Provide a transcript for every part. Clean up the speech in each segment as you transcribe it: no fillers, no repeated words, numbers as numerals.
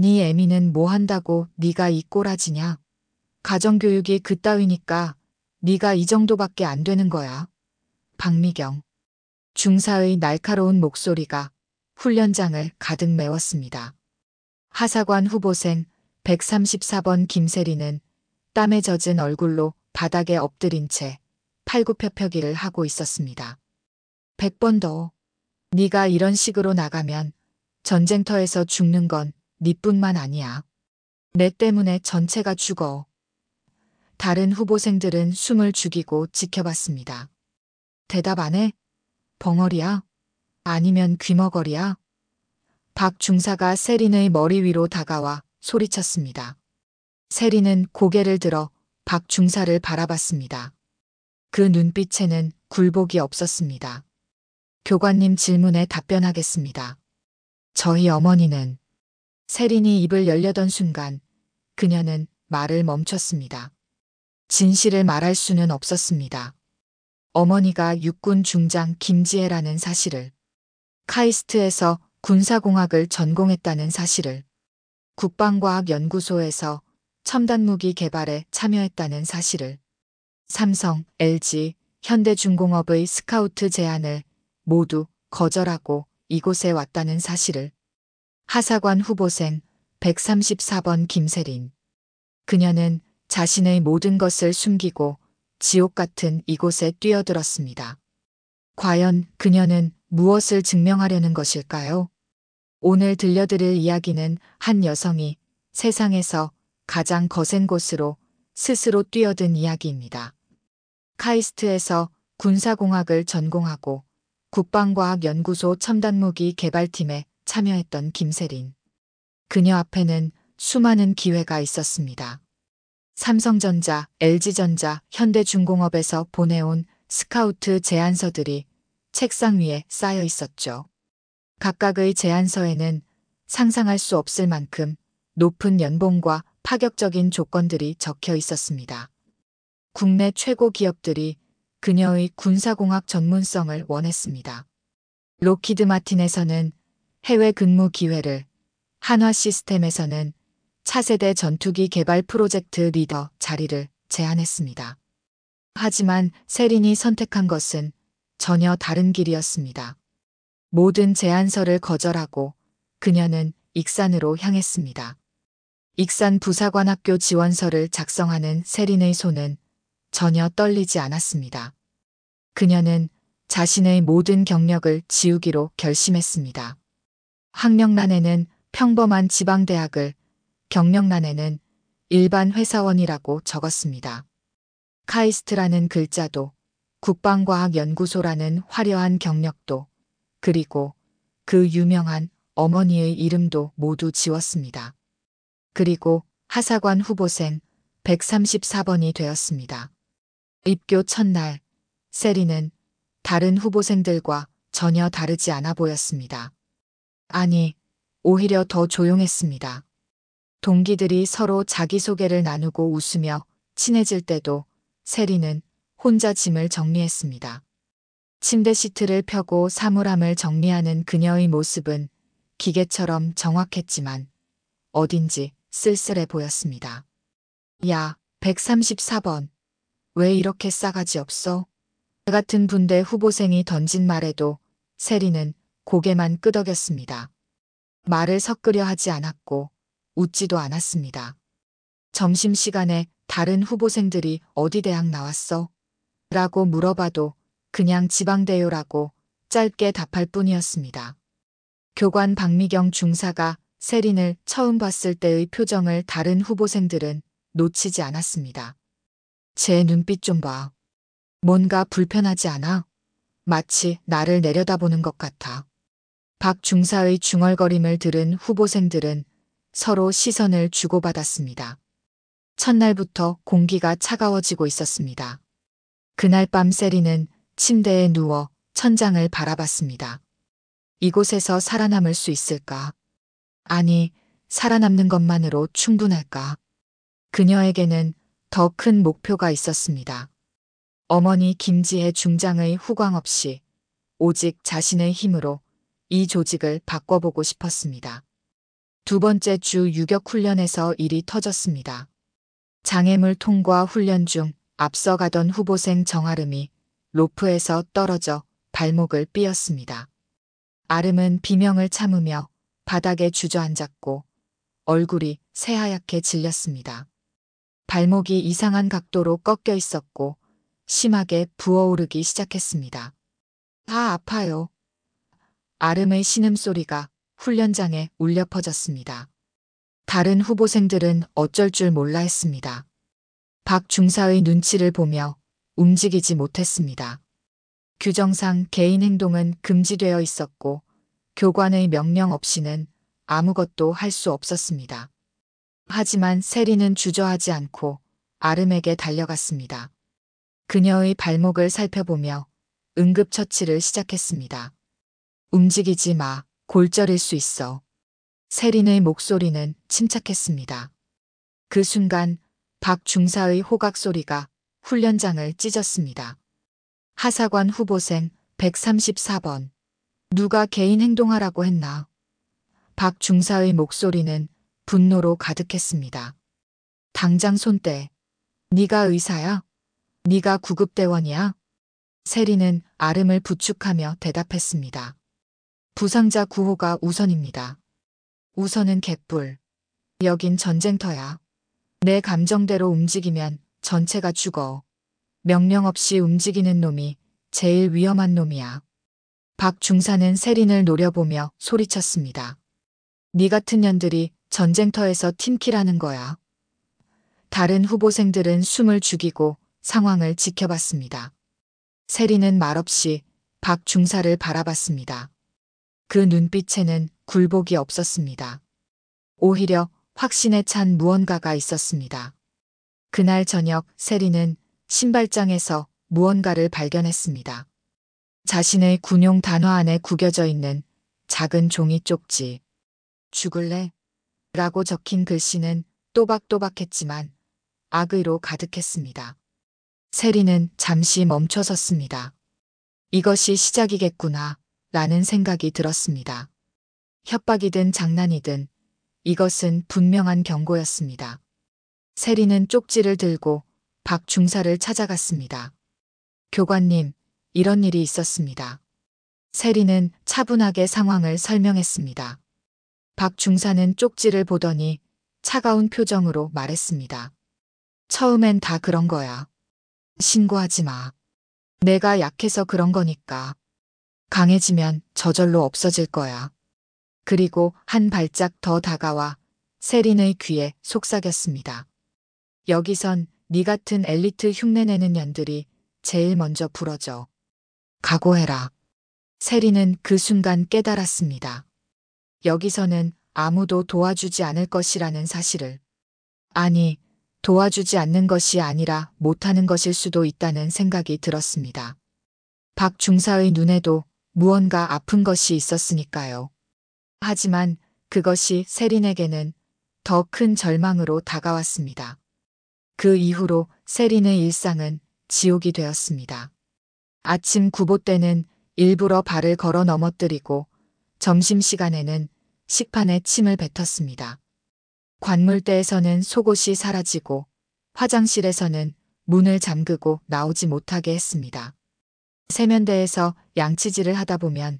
네 애미는 뭐 한다고 네가 이 꼬라지냐? 가정교육이 그따위니까 네가 이 정도밖에 안 되는 거야. 박미경. 중사의 날카로운 목소리가 훈련장을 가득 메웠습니다. 하사관 후보생 134번 김세리는 땀에 젖은 얼굴로 바닥에 엎드린 채 팔굽혀펴기를 하고 있었습니다. 100번 더. 네가 이런 식으로 나가면 전쟁터에서 죽는 건 네뿐만 아니야. 내 때문에 전체가 죽어. 다른 후보생들은 숨을 죽이고 지켜봤습니다. 대답 안 해? 벙어리야? 아니면 귀머거리야? 박 중사가 세린의 머리 위로 다가와 소리쳤습니다. 세린은 고개를 들어 박 중사를 바라봤습니다. 그 눈빛에는 굴복이 없었습니다. 교관님 질문에 답변하겠습니다. 저희 어머니는. 세린이 입을 열려던 순간 그녀는 말을 멈췄습니다. 진실을 말할 수는 없었습니다. 어머니가 육군 중장 김지혜라는 사실을, 카이스트에서 군사공학을 전공했다는 사실을, 국방과학연구소에서 첨단무기 개발에 참여했다는 사실을, 삼성, LG, 현대중공업의 스카우트 제안을 모두 거절하고 이곳에 왔다는 사실을. 하사관 후보생 134번 김세린. 그녀는 자신의 모든 것을 숨기고 지옥 같은 이곳에 뛰어들었습니다. 과연 그녀는 무엇을 증명하려는 것일까요? 오늘 들려드릴 이야기는 한 여성이 세상에서 가장 거센 곳으로 스스로 뛰어든 이야기입니다. 카이스트에서 군사공학을 전공하고 국방과학연구소 첨단무기 개발팀에 참여했던 김세린. 그녀 앞에는 수많은 기회가 있었습니다. 삼성전자, LG전자, 현대중공업에서 보내온 스카우트 제안서들이 책상 위에 쌓여 있었죠. 각각의 제안서에는 상상할 수 없을 만큼 높은 연봉과 파격적인 조건들이 적혀 있었습니다. 국내 최고 기업들이 그녀의 군사공학 전문성을 원했습니다. 록히드 마틴에서는 해외 근무 기회를, 한화 시스템에서는 차세대 전투기 개발 프로젝트 리더 자리를 제안했습니다. 하지만 세린이 선택한 것은 전혀 다른 길이었습니다. 모든 제안서를 거절하고 그녀는 익산으로 향했습니다. 익산 부사관학교 지원서를 작성하는 세린의 손은 전혀 떨리지 않았습니다. 그녀는 자신의 모든 경력을 지우기로 결심했습니다. 학력란에는 평범한 지방대학을, 경력란에는 일반 회사원이라고 적었습니다. 카이스트라는 글자도, 국방과학연구소라는 화려한 경력도, 그리고 그 유명한 어머니의 이름도 모두 지웠습니다. 그리고 하사관 후보생 134번이 되었습니다. 입교 첫날, 세린은 다른 후보생들과 전혀 다르지 않아 보였습니다. 아니, 오히려 더 조용했습니다. 동기들이 서로 자기소개를 나누고 웃으며 친해질 때도 세린은 혼자 짐을 정리했습니다. 침대 시트를 펴고 사물함을 정리하는 그녀의 모습은 기계처럼 정확했지만 어딘지 쓸쓸해 보였습니다. 야, 134번. 왜 이렇게 싸가지 없어? 같은 분대 후보생이 던진 말에도 세린은 고개만 끄덕였습니다. 말을 섞으려 하지 않았고 웃지도 않았습니다. 점심시간에 다른 후보생들이 어디 대학 나왔어? 라고 물어봐도 그냥 지방대요라고 짧게 답할 뿐이었습니다. 교관 박미경 중사가 세린을 처음 봤을 때의 표정을 다른 후보생들은 놓치지 않았습니다. 제 눈빛 좀 봐. 뭔가 불편하지 않아? 마치 나를 내려다보는 것 같아. 박 중사의 중얼거림을 들은 후보생들은 서로 시선을 주고받았습니다. 첫날부터 공기가 차가워지고 있었습니다. 그날 밤 세린은 침대에 누워 천장을 바라봤습니다. 이곳에서 살아남을 수 있을까? 아니, 살아남는 것만으로 충분할까? 그녀에게는 더 큰 목표가 있었습니다. 어머니 김지혜 중장의 후광 없이 오직 자신의 힘으로 이 조직을 바꿔보고 싶었습니다. 두 번째 주 유격 훈련에서 일이 터졌습니다. 장애물 통과 훈련 중 앞서가던 후보생 정아름이 로프에서 떨어져 발목을 삐었습니다. 아름은 비명을 참으며 바닥에 주저앉았고 얼굴이 새하얗게 질렸습니다. 발목이 이상한 각도로 꺾여 있었고 심하게 부어오르기 시작했습니다. 아, 아파요. 아름의 신음소리가 훈련장에 울려 퍼졌습니다. 다른 후보생들은 어쩔 줄 몰라 했습니다. 박 중사의 눈치를 보며 움직이지 못했습니다. 규정상 개인 행동은 금지되어 있었고 교관의 명령 없이는 아무것도 할 수 없었습니다. 하지만 세리는 주저하지 않고 아름에게 달려갔습니다. 그녀의 발목을 살펴보며 응급처치를 시작했습니다. 움직이지 마, 골절일 수 있어. 세린의 목소리는 침착했습니다. 그 순간 박 중사의 호각 소리가 훈련장을 찢었습니다. 하사관 후보생 134번. 누가 개인 행동하라고 했나? 박 중사의 목소리는 분노로 가득했습니다. 당장 손 떼. 네가 의사야? 네가 구급대원이야? 세리는 아름을 부축하며 대답했습니다. 부상자 구호가 우선입니다. 우선은 개뿔. 여긴 전쟁터야. 내 감정대로 움직이면 전체가 죽어. 명령 없이 움직이는 놈이 제일 위험한 놈이야. 박 중사는 세린을 노려보며 소리쳤습니다. 네 같은 년들이 전쟁터에서 팀킬하는 거야. 다른 후보생들은 숨을 죽이고 상황을 지켜봤습니다. 세린은 말없이 박 중사를 바라봤습니다. 그 눈빛에는 굴복이 없었습니다. 오히려 확신에 찬 무언가가 있었습니다. 그날 저녁 세린은 신발장에서 무언가를 발견했습니다. 자신의 군용 단화 안에 구겨져 있는 작은 종이 쪽지. 죽을래? 라고 적힌 글씨는 또박또박했지만 악의로 가득했습니다. 세린은 잠시 멈춰섰습니다. 이것이 시작이겠구나 라는 생각이 들었습니다. 협박이든 장난이든 이것은 분명한 경고였습니다. 세린은 쪽지를 들고 박 중사를 찾아갔습니다. 교관님, 이런 일이 있었습니다. 세린은 차분하게 상황을 설명했습니다. 박 중사는 쪽지를 보더니 차가운 표정으로 말했습니다. 처음엔 다 그런 거야. 신고하지 마. 내가 약해서 그런 거니까. 강해지면 저절로 없어질 거야. 그리고 한 발짝 더 다가와 세린의 귀에 속삭였습니다. 여기선 네 같은 엘리트 흉내내는 년들이 제일 먼저 부러져. 각오해라. 세린은 그 순간 깨달았습니다. 여기서는 아무도 도와주지 않을 것이라는 사실을. 아니, 도와주지 않는 것이 아니라 못하는 것일 수도 있다는 생각이 들었습니다. 박 중사의 눈에도 무언가 아픈 것이 있었으니까요. 하지만 그것이 세린에게는 더 큰 절망으로 다가왔습니다. 그 이후로 세린의 일상은 지옥이 되었습니다. 아침 구보 때는 일부러 발을 걸어 넘어뜨리고 점심시간에는 식판에 침을 뱉었습니다. 관물대에서는 속옷이 사라지고 화장실에서는 문을 잠그고 나오지 못하게 했습니다. 세면대에서 양치질을 하다 보면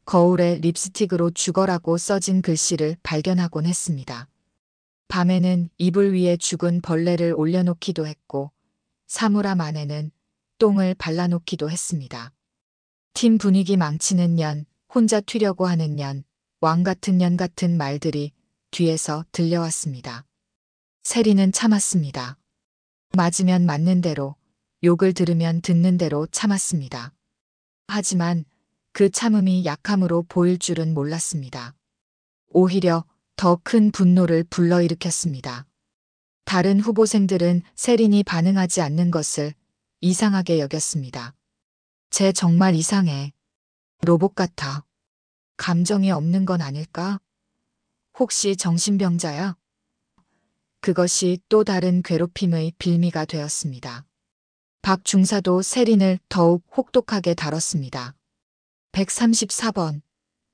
거울에 립스틱으로 죽어라고 써진 글씨를 발견하곤 했습니다. 밤에는 이불 위에 죽은 벌레를 올려놓기도 했고 사물함 안에는 똥을 발라놓기도 했습니다. 팀 분위기 망치는 년, 혼자 튀려고 하는 년, 왕 같은 년 같은 말들이 뒤에서 들려왔습니다. 세린은 참았습니다. 맞으면 맞는 대로, 욕을 들으면 듣는 대로 참았습니다. 하지만 그 참음이 약함으로 보일 줄은 몰랐습니다. 오히려 더 큰 분노를 불러일으켰습니다. 다른 후보생들은 세린이 반응하지 않는 것을 이상하게 여겼습니다. 쟤 정말 이상해. 로봇 같아. 감정이 없는 건 아닐까? 혹시 정신병자야? 그것이 또 다른 괴롭힘의 빌미가 되었습니다. 박 중사도 세린을 더욱 혹독하게 다뤘습니다. 134번.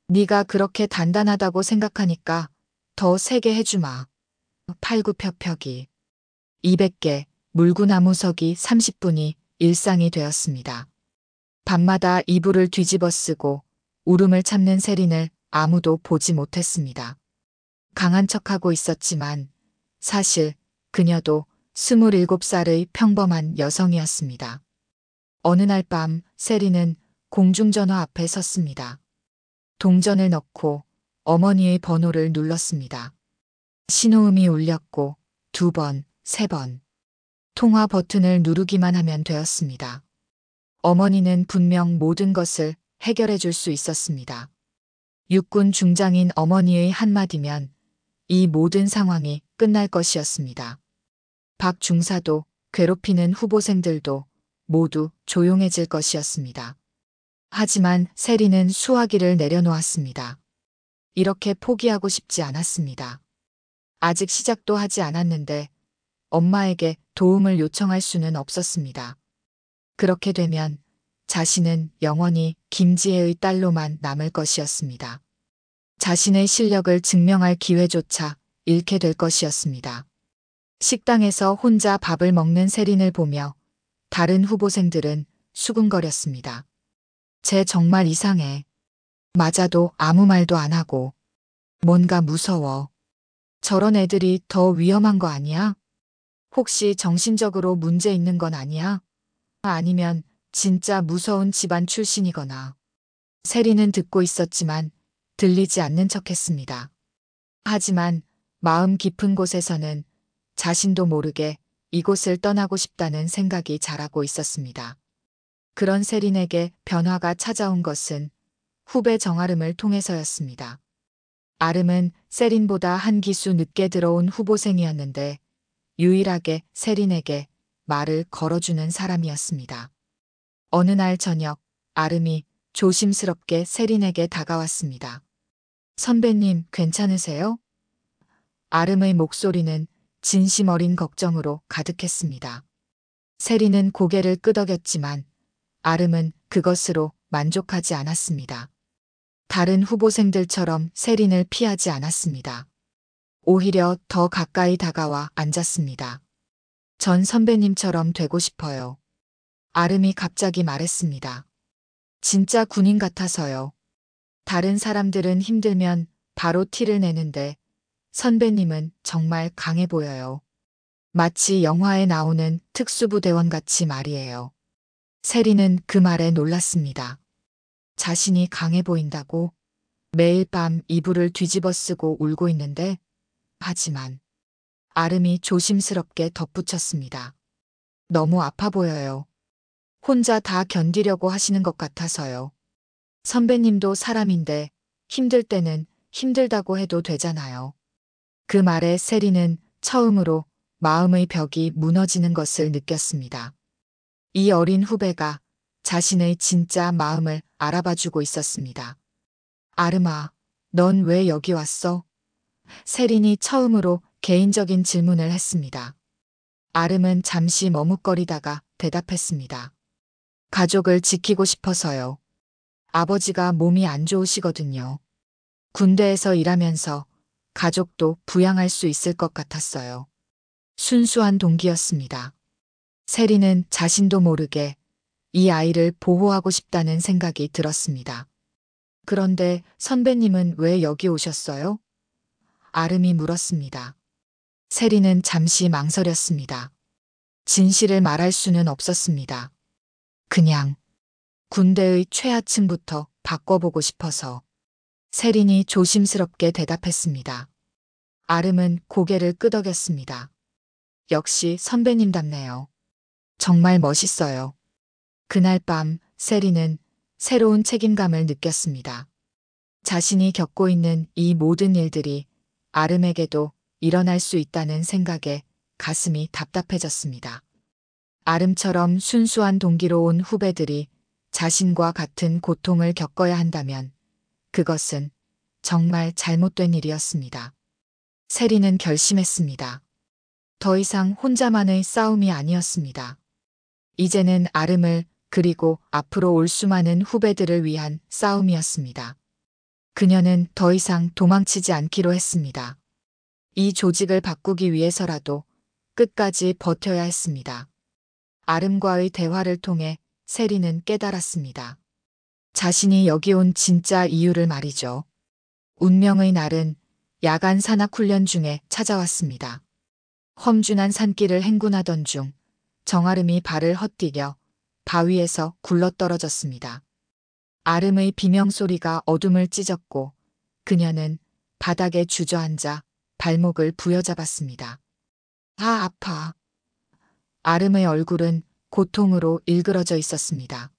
네가 그렇게 단단하다고 생각하니까 더 세게 해주마. 팔굽혀펴기 200개, 물구나무서기 30분이 일상이 되었습니다. 밤마다 이불을 뒤집어 쓰고 울음을 참는 세린을 아무도 보지 못했습니다. 강한 척하고 있었지만 사실 그녀도 27살의 평범한 여성이었습니다. 어느 날 밤 세린은 공중전화 앞에 섰습니다. 동전을 넣고 어머니의 번호를 눌렀습니다. 신호음이 울렸고 2번, 3번. 통화 버튼을 누르기만 하면 되었습니다. 어머니는 분명 모든 것을 해결해 줄 수 있었습니다. 육군 중장인 어머니의 한마디면 이 모든 상황이 끝날 것이었습니다. 박 중사도 괴롭히는 후보생들도 모두 조용해질 것이었습니다. 하지만 세린은 수화기를 내려놓았습니다. 이렇게 포기하고 싶지 않았습니다. 아직 시작도 하지 않았는데 엄마에게 도움을 요청할 수는 없었습니다. 그렇게 되면 자신은 영원히 김지혜의 딸로만 남을 것이었습니다. 자신의 실력을 증명할 기회조차 잃게 될 것이었습니다. 식당에서 혼자 밥을 먹는 세린을 보며 다른 후보생들은 수근거렸습니다. 쟤 정말 이상해. 맞아도 아무 말도 안 하고. 뭔가 무서워. 저런 애들이 더 위험한 거 아니야? 혹시 정신적으로 문제 있는 건 아니야? 아니면 진짜 무서운 집안 출신이거나. 세린은 듣고 있었지만 들리지 않는 척했습니다. 하지만 마음 깊은 곳에서는 자신도 모르게 이곳을 떠나고 싶다는 생각이 자라고 있었습니다. 그런 세린에게 변화가 찾아온 것은 후배 정아름을 통해서였습니다. 아름은 세린보다 한 기수 늦게 들어온 후보생이었는데 유일하게 세린에게 말을 걸어주는 사람이었습니다. 어느 날 저녁 아름이 조심스럽게 세린에게 다가왔습니다. 선배님 괜찮으세요? 아름의 목소리는 진심 어린 걱정으로 가득했습니다. 세린은 고개를 끄덕였지만 아름은 그것으로 만족하지 않았습니다. 다른 후보생들처럼 세린을 피하지 않았습니다. 오히려 더 가까이 다가와 앉았습니다. 전 선배님처럼 되고 싶어요. 아름이 갑자기 말했습니다. 진짜 군인 같아서요. 다른 사람들은 힘들면 바로 티를 내는데 선배님은 정말 강해 보여요. 마치 영화에 나오는 특수부대원 같이 말이에요. 세린은 그 말에 놀랐습니다. 자신이 강해 보인다고? 매일 밤 이불을 뒤집어 쓰고 울고 있는데? 하지만 아름이 조심스럽게 덧붙였습니다. 너무 아파 보여요. 혼자 다 견디려고 하시는 것 같아서요. 선배님도 사람인데 힘들 때는 힘들다고 해도 되잖아요. 그 말에 세린은 처음으로 마음의 벽이 무너지는 것을 느꼈습니다. 이 어린 후배가 자신의 진짜 마음을 알아봐주고 있었습니다. 아름아, 넌 왜 여기 왔어? 세린이 처음으로 개인적인 질문을 했습니다. 아름은 잠시 머뭇거리다가 대답했습니다. 가족을 지키고 싶어서요. 아버지가 몸이 안 좋으시거든요. 군대에서 일하면서 가족도 부양할 수 있을 것 같았어요. 순수한 동기였습니다. 세린은 자신도 모르게 이 아이를 보호하고 싶다는 생각이 들었습니다. 그런데 선배님은 왜 여기 오셨어요? 아름이 물었습니다. 세린은 잠시 망설였습니다. 진실을 말할 수는 없었습니다. 그냥 군대의 최하층부터 바꿔보고 싶어서. 세린이 조심스럽게 대답했습니다. 아름은 고개를 끄덕였습니다. 역시 선배님답네요. 정말 멋있어요. 그날 밤 세린은 새로운 책임감을 느꼈습니다. 자신이 겪고 있는 이 모든 일들이 아름에게도 일어날 수 있다는 생각에 가슴이 답답해졌습니다. 아름처럼 순수한 동기로 온 후배들이 자신과 같은 고통을 겪어야 한다면 그것은 정말 잘못된 일이었습니다. 세린은 결심했습니다. 더 이상 혼자만의 싸움이 아니었습니다. 이제는 아름을 그리고 앞으로 올 수많은 후배들을 위한 싸움이었습니다. 그녀는 더 이상 도망치지 않기로 했습니다. 이 조직을 바꾸기 위해서라도 끝까지 버텨야 했습니다. 아름과의 대화를 통해 세리는 깨달았습니다. 자신이 여기 온 진짜 이유를 말이죠. 운명의 날은 야간 산악훈련 중에 찾아왔습니다. 험준한 산길을 행군하던 중 정아름이 발을 헛디뎌 바위에서 굴러떨어졌습니다. 아름의 비명소리가 어둠을 찢었고 그녀는 바닥에 주저앉아 발목을 부여잡았습니다. 아, 아파. 아름의 얼굴은 고통으로 일그러져 있었습니다.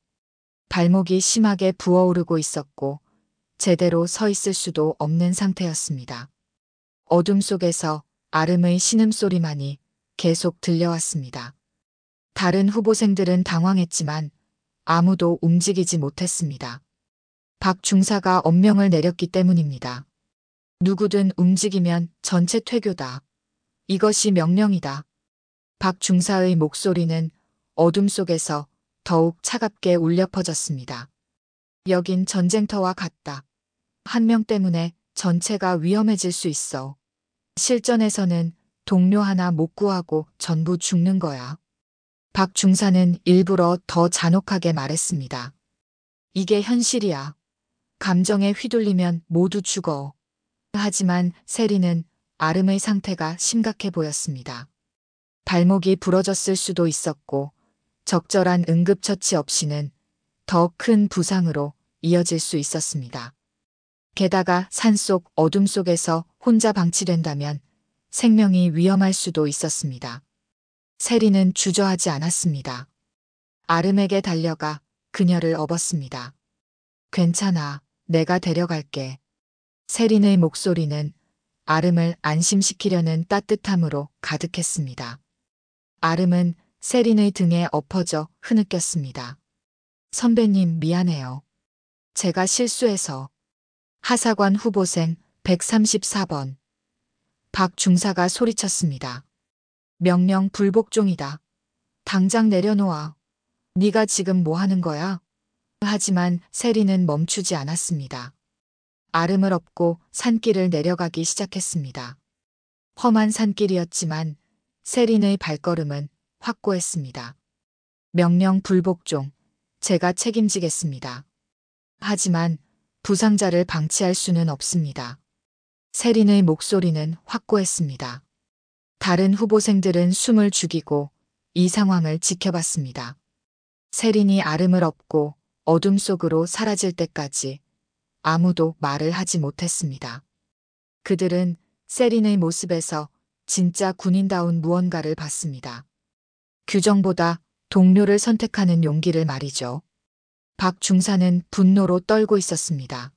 발목이 심하게 부어오르고 있었고 제대로 서 있을 수도 없는 상태였습니다. 어둠 속에서 아름의 신음소리만이 계속 들려왔습니다. 다른 후보생들은 당황했지만 아무도 움직이지 못했습니다. 박 중사가 엄명을 내렸기 때문입니다. 누구든 움직이면 전체 퇴교다. 이것이 명령이다. 박 중사의 목소리는 어둠 속에서 더욱 차갑게 울려 퍼졌습니다. 여긴 전쟁터와 같다. 한 명 때문에 전체가 위험해질 수 있어. 실전에서는 동료 하나 못 구하고 전부 죽는 거야. 박 중사는 일부러 더 잔혹하게 말했습니다. 이게 현실이야. 감정에 휘둘리면 모두 죽어. 하지만 세리는 아름의 상태가 심각해 보였습니다. 발목이 부러졌을 수도 있었고 적절한 응급처치 없이는 더 큰 부상으로 이어질 수 있었습니다. 게다가 산속 어둠 속에서 혼자 방치된다면 생명이 위험할 수도 있었습니다. 세리는 주저하지 않았습니다. 아름에게 달려가 그녀를 업었습니다. 괜찮아, 내가 데려갈게. 세린의 목소리는 아름을 안심시키려는 따뜻함으로 가득했습니다. 아름은 세린의 등에 엎어져 흐느꼈습니다. 선배님 미안해요. 제가 실수해서. 하사관 후보생 134번. 박 중사가 소리쳤습니다. 명령 불복종이다. 당장 내려놓아. 네가 지금 뭐 하는 거야? 하지만 세리는 멈추지 않았습니다. 아름을 업고 산길을 내려가기 시작했습니다. 험한 산길이었지만 세린의 발걸음은 확고했습니다. 명령 불복종, 제가 책임지겠습니다. 하지만 부상자를 방치할 수는 없습니다. 세린의 목소리는 확고했습니다. 다른 후보생들은 숨을 죽이고 이 상황을 지켜봤습니다. 세린이 아름을 업고 어둠 속으로 사라질 때까지 아무도 말을 하지 못했습니다. 그들은 세린의 모습에서 진짜 군인다운 무언가를 봤습니다. 규정보다 동료를 선택하는 용기를 말이죠. 박 중사는 분노로 떨고 있었습니다.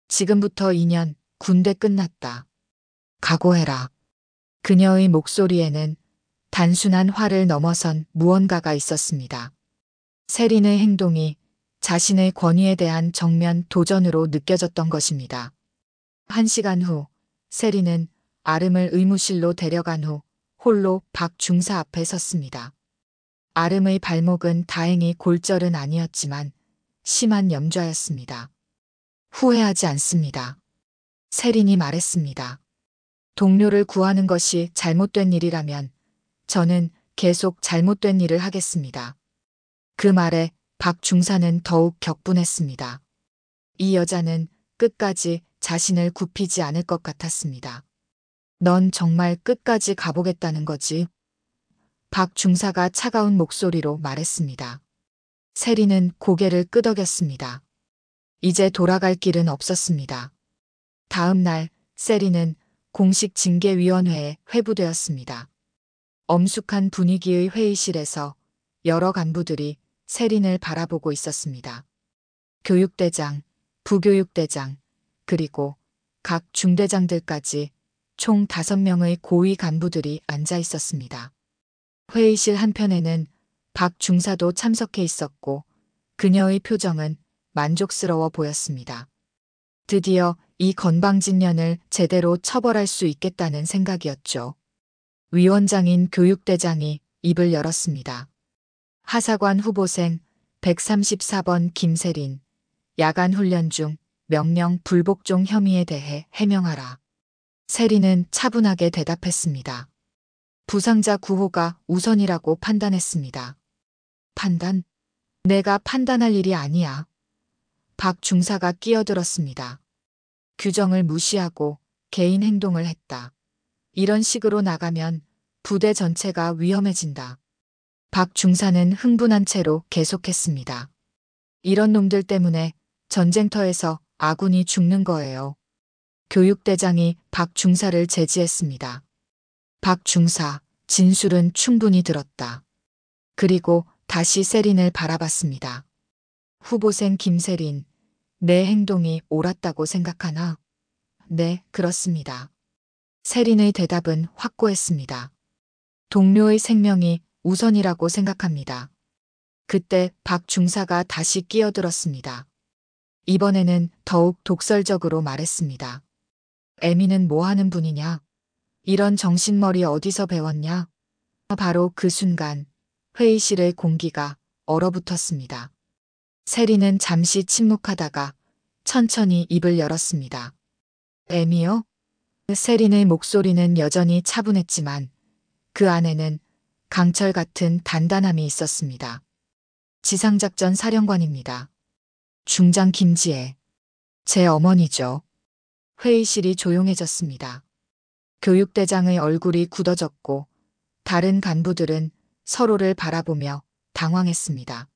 지금부터 2년 군대 끝났다. 각오해라. 그녀의 목소리에는 단순한 화를 넘어선 무언가가 있었습니다. 세린의 행동이 자신의 권위에 대한 정면 도전으로 느껴졌던 것입니다. 1시간 후 세린은 아름을 의무실로 데려간 후 홀로 박 중사 앞에 섰습니다. 아름의 발목은 다행히 골절은 아니었지만 심한 염좌였습니다. 후회하지 않습니다. 세린이 말했습니다. 동료를 구하는 것이 잘못된 일이라면 저는 계속 잘못된 일을 하겠습니다. 그 말에 박 중사는 더욱 격분했습니다. 이 여자는 끝까지 자신을 굽히지 않을 것 같았습니다. 넌 정말 끝까지 가보겠다는 거지? 박 중사가 차가운 목소리로 말했습니다. 세리는 고개를 끄덕였습니다. 이제 돌아갈 길은 없었습니다. 다음 날 세리는 공식 징계위원회에 회부되었습니다. 엄숙한 분위기의 회의실에서 여러 간부들이 세린을 바라보고 있었습니다. 교육대장, 부교육대장, 그리고 각 중대장들까지 총 5명의 고위 간부들이 앉아 있었습니다. 회의실 한편에는 박 중사도 참석해 있었고 그녀의 표정은 만족스러워 보였습니다. 드디어 이 건방진년을 제대로 처벌할 수 있겠다는 생각이었죠. 위원장인 교육대장이 입을 열었습니다. 하사관 후보생 134번 김세린, 야간 훈련 중 명령 불복종 혐의에 대해 해명하라. 세리는 차분하게 대답했습니다. 부상자 구호가 우선이라고 판단했습니다. 판단? 내가 판단할 일이 아니야. 박 중사가 끼어들었습니다. 규정을 무시하고 개인 행동을 했다. 이런 식으로 나가면 부대 전체가 위험해진다. 박 중사는 흥분한 채로 계속했습니다. 이런 놈들 때문에 전쟁터에서 아군이 죽는 거예요. 교육대장이 박 중사를 제지했습니다. 박 중사, 진술은 충분히 들었다. 그리고 다시 세린을 바라봤습니다. 후보생 김세린, 내 행동이 옳았다고 생각하나? 네, 그렇습니다. 세린의 대답은 확고했습니다. 동료의 생명이 우선이라고 생각합니다. 그때 박 중사가 다시 끼어들었습니다. 이번에는 더욱 독설적으로 말했습니다. 애미는 뭐 하는 분이냐? 이런 정신머리 어디서 배웠냐? 바로 그 순간 회의실의 공기가 얼어붙었습니다. 세린은 잠시 침묵하다가 천천히 입을 열었습니다. 애미요? 세린의 목소리는 여전히 차분했지만 그 안에는 강철 같은 단단함이 있었습니다. 지상작전 사령관입니다. 중장 김지혜. 제 어머니죠. 회의실이 조용해졌습니다. 교육대장의 얼굴이 굳어졌고 다른 간부들은 서로를 바라보며 당황했습니다.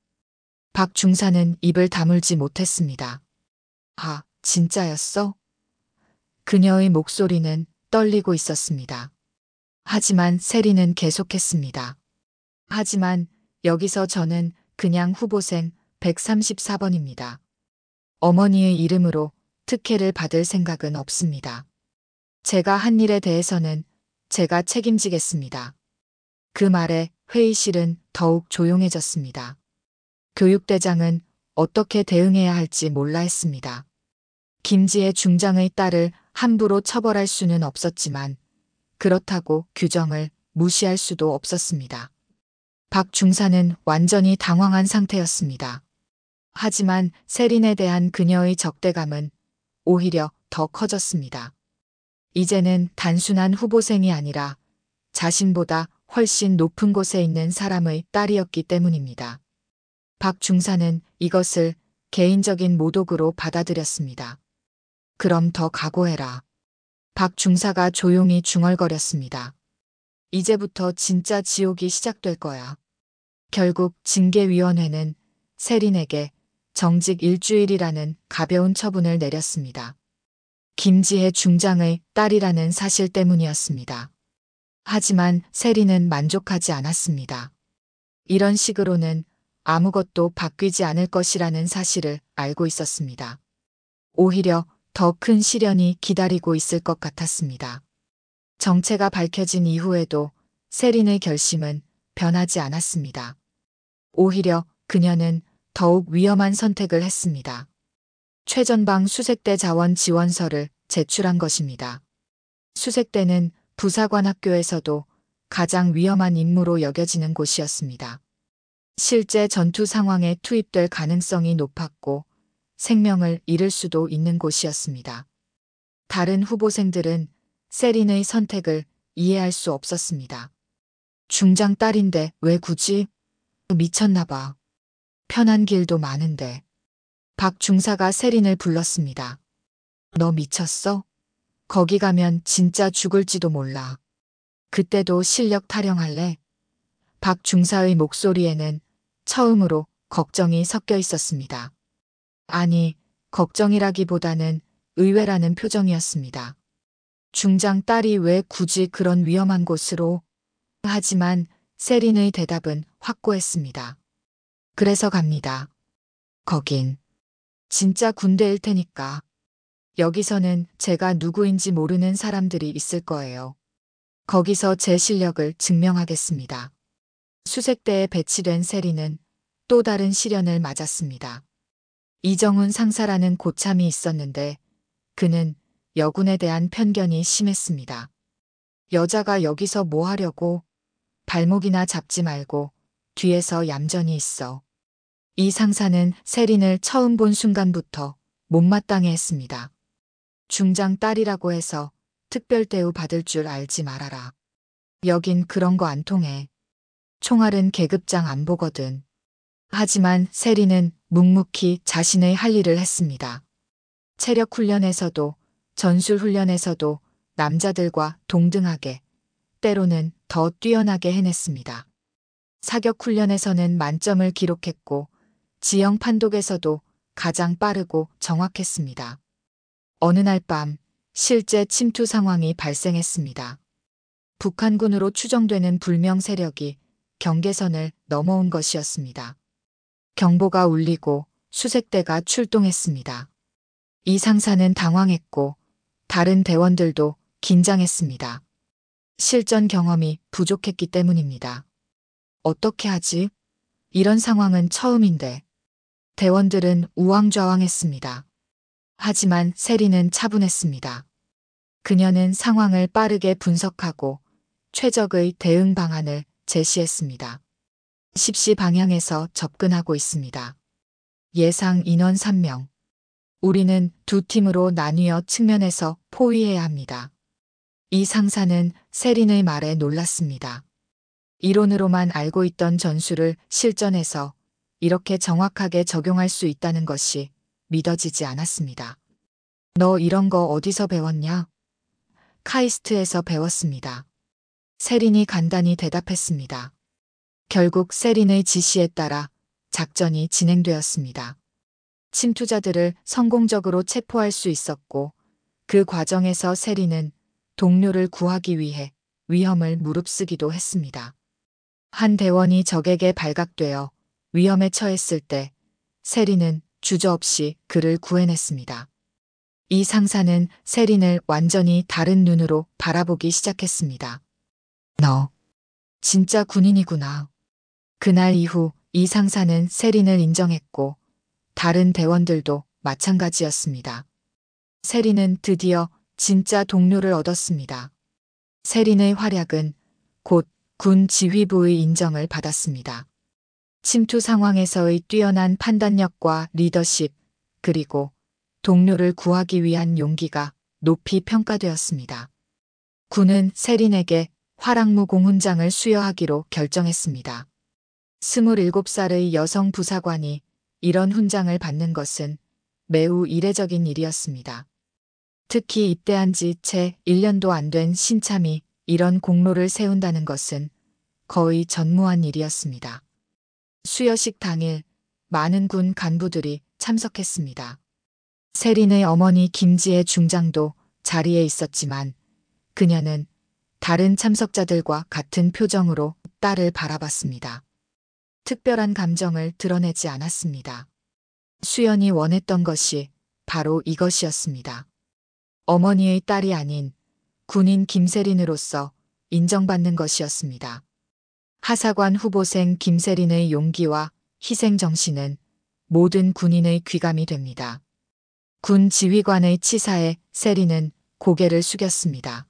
박 중사는 입을 다물지 못했습니다. 아, 진짜였어? 그녀의 목소리는 떨리고 있었습니다. 하지만 세리는 계속했습니다. 하지만 여기서 저는 그냥 후보생 134번입니다. 어머니의 이름으로 특혜를 받을 생각은 없습니다. 제가 한 일에 대해서는 제가 책임지겠습니다. 그 말에 회의실은 더욱 조용해졌습니다. 교육대장은 어떻게 대응해야 할지 몰라 했습니다. 김지혜 중장의 딸을 함부로 처벌할 수는 없었지만 그렇다고 규정을 무시할 수도 없었습니다. 박 중사는 완전히 당황한 상태였습니다. 하지만 세린에 대한 그녀의 적대감은 오히려 더 커졌습니다. 이제는 단순한 후보생이 아니라 자신보다 훨씬 높은 곳에 있는 사람의 딸이었기 때문입니다. 박 중사는 이것을 개인적인 모독으로 받아들였습니다. 그럼 더 각오해라. 박 중사가 조용히 중얼거렸습니다. 이제부터 진짜 지옥이 시작될 거야. 결국 징계위원회는 세린에게 정직 일주일이라는 가벼운 처분을 내렸습니다. 김지혜 중장의 딸이라는 사실 때문이었습니다. 하지만 세린은 만족하지 않았습니다. 이런 식으로는 아무것도 바뀌지 않을 것이라는 사실을 알고 있었습니다. 오히려 더 큰 시련이 기다리고 있을 것 같았습니다. 정체가 밝혀진 이후에도 세린의 결심은 변하지 않았습니다. 오히려 그녀는 더욱 위험한 선택을 했습니다. 최전방 수색대 자원 지원서를 제출한 것입니다. 수색대는 부사관학교에서도 가장 위험한 임무로 여겨지는 곳이었습니다. 실제 전투 상황에 투입될 가능성이 높았고 생명을 잃을 수도 있는 곳이었습니다. 다른 후보생들은 세린의 선택을 이해할 수 없었습니다. 중장 딸인데 왜 굳이? 미쳤나 봐. 편한 길도 많은데. 박 중사가 세린을 불렀습니다. 너 미쳤어? 거기 가면 진짜 죽을지도 몰라. 그때도 실력 타령할래? 박 중사의 목소리에는 처음으로 걱정이 섞여 있었습니다. 아니, 걱정이라기보다는 의외라는 표정이었습니다. 중장 딸이 왜 굳이 그런 위험한 곳으로? 하지만 세린의 대답은 확고했습니다. 그래서 갑니다. 거긴 진짜 군대일 테니까. 여기서는 제가 누구인지 모르는 사람들이 있을 거예요. 거기서 제 실력을 증명하겠습니다. 수색대에 배치된 세린은 또 다른 시련을 맞았습니다. 이정훈 상사라는 고참이 있었는데 그는 여군에 대한 편견이 심했습니다. 여자가 여기서 뭐 하려고? 발목이나 잡지 말고 뒤에서 얌전히 있어. 이 상사는 세린을 처음 본 순간부터 못마땅해 했습니다. 중장 딸이라고 해서 특별 대우 받을 줄 알지 말아라. 여긴 그런 거 안 통해. 총알은 계급장 안 보거든. 하지만 세리는 묵묵히 자신의 할 일을 했습니다. 체력 훈련에서도 전술 훈련에서도 남자들과 동등하게, 때로는 더 뛰어나게 해냈습니다. 사격 훈련에서는 만점을 기록했고 지형 판독에서도 가장 빠르고 정확했습니다. 어느 날 밤 실제 침투 상황이 발생했습니다. 북한군으로 추정되는 불명 세력이 경계선을 넘어온 것이었습니다. 경보가 울리고 수색대가 출동했습니다. 이 상사는 당황했고 다른 대원들도 긴장했습니다. 실전 경험이 부족했기 때문입니다. 어떻게 하지? 이런 상황은 처음인데. 대원들은 우왕좌왕했습니다. 하지만 세리는 차분했습니다. 그녀는 상황을 빠르게 분석하고 최적의 대응 방안을 제시했습니다. 10시 방향에서 접근하고 있습니다. 예상 인원 3명. 우리는 두 팀으로 나뉘어 측면에서 포위해야 합니다. 이 상사는 세린의 말에 놀랐습니다. 이론으로만 알고 있던 전술을 실전에서 이렇게 정확하게 적용할 수 있다는 것이 믿어지지 않았습니다. 너 이런 거 어디서 배웠냐? 카이스트에서 배웠습니다. 세린이 간단히 대답했습니다. 결국 세린의 지시에 따라 작전이 진행되었습니다. 침투자들을 성공적으로 체포할 수 있었고 그 과정에서 세린은 동료를 구하기 위해 위험을 무릅쓰기도 했습니다. 한 대원이 적에게 발각되어 위험에 처했을 때 세린은 주저없이 그를 구해냈습니다. 이 상사는 세린을 완전히 다른 눈으로 바라보기 시작했습니다. 너 진짜 군인이구나. 그날 이후 이 상사는 세린을 인정했고 다른 대원들도 마찬가지였습니다. 세린은 드디어 진짜 동료를 얻었습니다. 세린의 활약은 곧 군 지휘부의 인정을 받았습니다. 침투 상황에서의 뛰어난 판단력과 리더십, 그리고 동료를 구하기 위한 용기가 높이 평가되었습니다. 군은 세린에게 화랑무 공훈장을 수여하기로 결정했습니다. 27살의 여성 부사관이 이런 훈장을 받는 것은 매우 이례적인 일이었습니다. 특히 입대한 지 채 1년도 안 된 신참이 이런 공로를 세운다는 것은 거의 전무한 일이었습니다. 수여식 당일 많은 군 간부들이 참석했습니다. 세린의 어머니 김지혜 중장도 자리에 있었지만 그녀는 다른 참석자들과 같은 표정으로 딸을 바라봤습니다. 특별한 감정을 드러내지 않았습니다. 수연이 원했던 것이 바로 이것이었습니다. 어머니의 딸이 아닌 군인 김세린으로서 인정받는 것이었습니다. 하사관 후보생 김세린의 용기와 희생정신은 모든 군인의 귀감이 됩니다. 군 지휘관의 치사에 세린은 고개를 숙였습니다.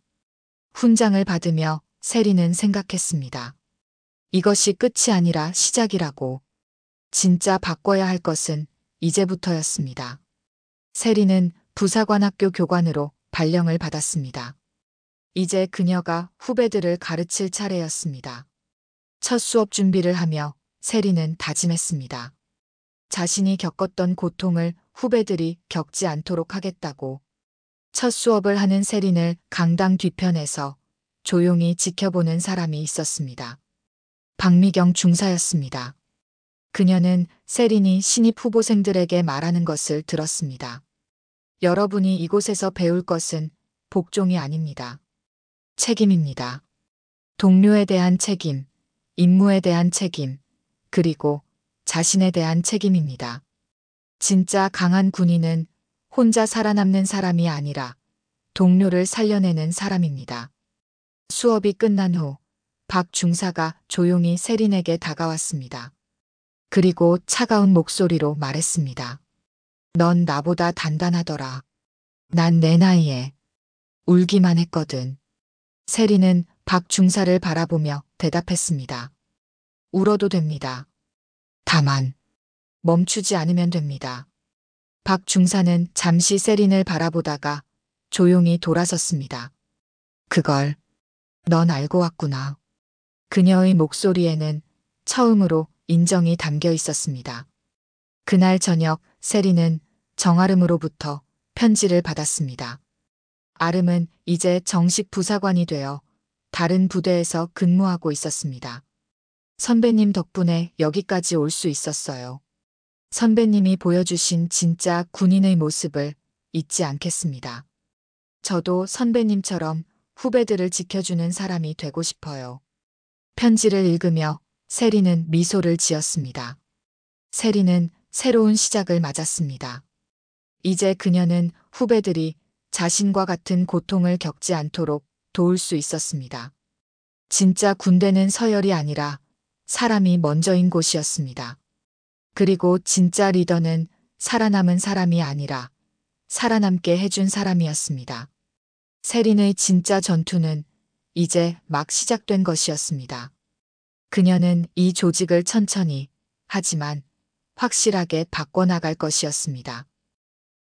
훈장을 받으며 세린은 생각했습니다. 이것이 끝이 아니라 시작이라고. 진짜 바꿔야 할 것은 이제부터였습니다. 세린은 부사관학교 교관으로 발령을 받았습니다. 이제 그녀가 후배들을 가르칠 차례였습니다. 첫 수업 준비를 하며 세린은 다짐했습니다. 자신이 겪었던 고통을 후배들이 겪지 않도록 하겠다고. 첫 수업을 하는 세린을 강당 뒤편에서 조용히 지켜보는 사람이 있었습니다. 박미경 중사였습니다. 그녀는 세린이 신입 후보생들에게 말하는 것을 들었습니다. 여러분이 이곳에서 배울 것은 복종이 아닙니다. 책임입니다. 동료에 대한 책임, 임무에 대한 책임, 그리고 자신에 대한 책임입니다. 진짜 강한 군인은 혼자 살아남는 사람이 아니라 동료를 살려내는 사람입니다. 수업이 끝난 후 박 중사가 조용히 세린에게 다가왔습니다. 그리고 차가운 목소리로 말했습니다. 넌 나보다 단단하더라. 난 내 나이에 울기만 했거든. 세린은 박 중사를 바라보며 대답했습니다. 울어도 됩니다. 다만 멈추지 않으면 됩니다. 박 중사는 잠시 세린을 바라보다가 조용히 돌아섰습니다. 그걸 넌 알고 왔구나. 그녀의 목소리에는 처음으로 인정이 담겨 있었습니다. 그날 저녁 세리는 정아름으로부터 편지를 받았습니다. 아름은 이제 정식 부사관이 되어 다른 부대에서 근무하고 있었습니다. 선배님 덕분에 여기까지 올 수 있었어요. 선배님이 보여주신 진짜 군인의 모습을 잊지 않겠습니다. 저도 선배님처럼 후배들을 지켜주는 사람이 되고 싶어요. 편지를 읽으며 세리는 미소를 지었습니다. 세리는 새로운 시작을 맞았습니다. 이제 그녀는 후배들이 자신과 같은 고통을 겪지 않도록 도울 수 있었습니다. 진짜 군대는 서열이 아니라 사람이 먼저인 곳이었습니다. 그리고 진짜 리더는 살아남은 사람이 아니라 살아남게 해준 사람이었습니다. 세린의 진짜 전투는 이제 막 시작된 것이었습니다. 그녀는 이 조직을 천천히 하지만 확실하게 바꿔나갈 것이었습니다.